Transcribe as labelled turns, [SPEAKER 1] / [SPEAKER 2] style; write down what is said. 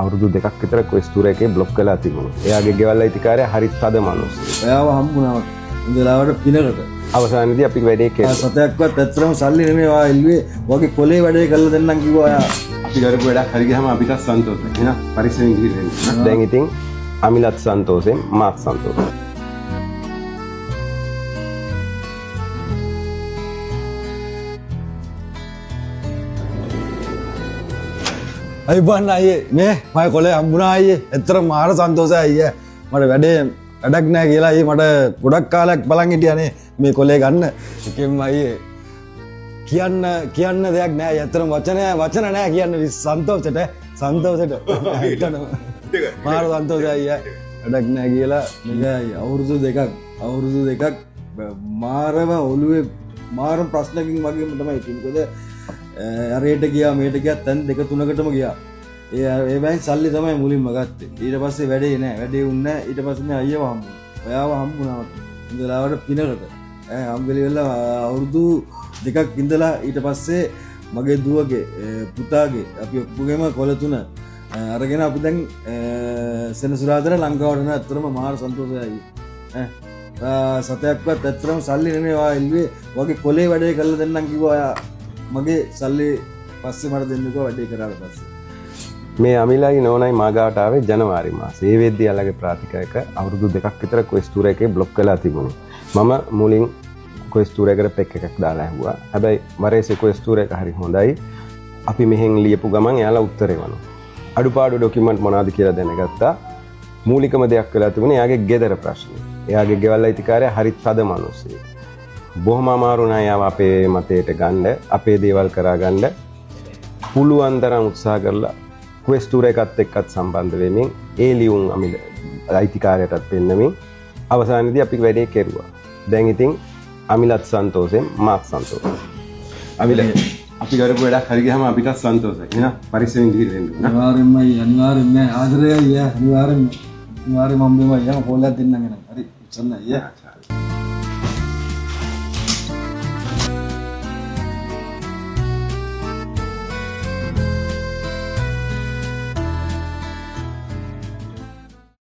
[SPEAKER 1] අවුරුදු 2ක් විතර ක්වෙස්ට් එකේ බ්ලොක් කරලා තිබුණා. එයාගේ ගෙවල් අයිතිකාරය හරිත් තද මිනිස්සු.
[SPEAKER 2] එයාව හම්බුණා. උන්දලාවට පිනකට.
[SPEAKER 1] අවසානයේදී අපි වැඩේ කෙරුවා.
[SPEAKER 2] සතයක්වත් ඇත්තටම සල්ලි නෙමෙයි වා එල්ලුවේ. වගේ කොලේ වැඩේ කරලා දෙන්නම් කිව්වා එයා.
[SPEAKER 1] අපි කරපු වැඩක් හරි ගියාම අපිටත් සන්තෝෂයි. එහෙනම් පරිස්සමෙන් ගිහින් එන්න. දැන් ඉතින් අමිලත් සන්තෝෂෙන් මාත් සන්තෝෂයි.
[SPEAKER 2] අයි බන්න අයියේ මේ මම කොලේ හම්බුණා අයියේ. ඇත්තටම මාර සන්තෝෂයි අයියේ. මට වැඩක් නැහැ කියලා අයියේ මට ගොඩක් කාලයක් බලන් හිටියානේ මේ කොලේ ගන්න. එකෙන් අයියේ කියන්න දෙයක් නැහැ. ඇත්තටම වචන නැහැ කියන්න සන්තෝෂෙට. මාර සන්තෝෂයි අයියේ. වැඩක් නැහැ කියලා මේක අවුරුදු දෙකක් මාරම ඔළුවේ මාරම ප්‍රශ්නකින් වගේම තමයි ඉතින්. අරයට ගියා මේට ගියා තැන් 2-3කටම ගියා. ඒ බෑන් සල්ලි තමයි මුලින්ම ගත්තේ. ඊට පස්සේ වැඩේ නෑ. වැඩේ උන්නේ ඊට පස්සේ මේ අයියව හම්බුණා. ඔයාව හම්බුණා. ඉඳලාවට පිනකට. හම්බෙලි වෙලා අවුරුදු 2ක් ඉඳලා ඊට පස්සේ මගේ දුවගේ පුතාගේ අපි ඔක්කොගෙම කොළ 3 අරගෙන අපි දැන් සෙනසුරාදා ලංකාවට යන අතරම මාර සන්තෝෂයි. සතයක්වත් ඇත්තටම සල්ලි නෙමෙයි වා එල්ලුවේ. වගේ කොලේ වැඩේ කරලා දෙන්නම් කිව්වා එයා. මගේ සල්ලි පස්සේ මට දෙන්නකෝ වැඩේ කරාට පස්සේ.
[SPEAKER 1] මේ අමිලයි නෝනයි මාගාවට ආවේ ජනවාරි මාසේ. ඒ වෙද්දී යාළගේ ප්‍රාතිකායක අවුරුදු 2ක් විතර ක්වෙස්ට් එකේ බ්ලොක් කරලා තිබුණා. මම මුලින් ක්වෙස්ට් එකට පෙක් එකක් දාලා ඇහුවා. හැබැයි වරේසේ ක්වෙස්ට් එක හරි හොඳයි. අපි මෙහෙන් ලියපු ගමන් එයාලා උත්තරේ වුණා. අඩුපාඩු ඩොකියුමන්ට් මොනවද කියලා දැනගත්තා. මූලිකම දෙයක් වෙලා තිබුණේ එයාගේ ගෙදර ප්‍රශ්න. එයාගේ ගෙවල් අයිතිකාරය හරිත් තද මිනිස්සෙක්. බොහොම අමාරු නෑ යාව අපේ මතයට ගන්න, අපේ දේවල් කරා ගන්න. පුළුවන් තරම් උත්සාහ කරලා ක්වෙස්ට් එකත් එක්කත් සම්බන්ධ වෙමින් ඒ ලියුම් අමිල අයිතිකාරයටත් පෙන්නමින් අවසානයේදී අපි වැඩේ කෙරුවා. දැන් ඉතින් අමිලත් සන්තෝෂෙන් මාත් සන්තෝෂයි. අමිල අපි කරපු වැඩක් හරි ගියාම අපිටත් සන්තෝෂයි. එහෙනම් පරිස්සමෙන් ගිහින් එන්න.
[SPEAKER 2] අනිවාර්යෙන්ම ආදරයයි අනිවාර්යෙන්ම මම මේවා යම පොල්ලක් දෙන්නම් එහෙනම්. හරි සන්නයි.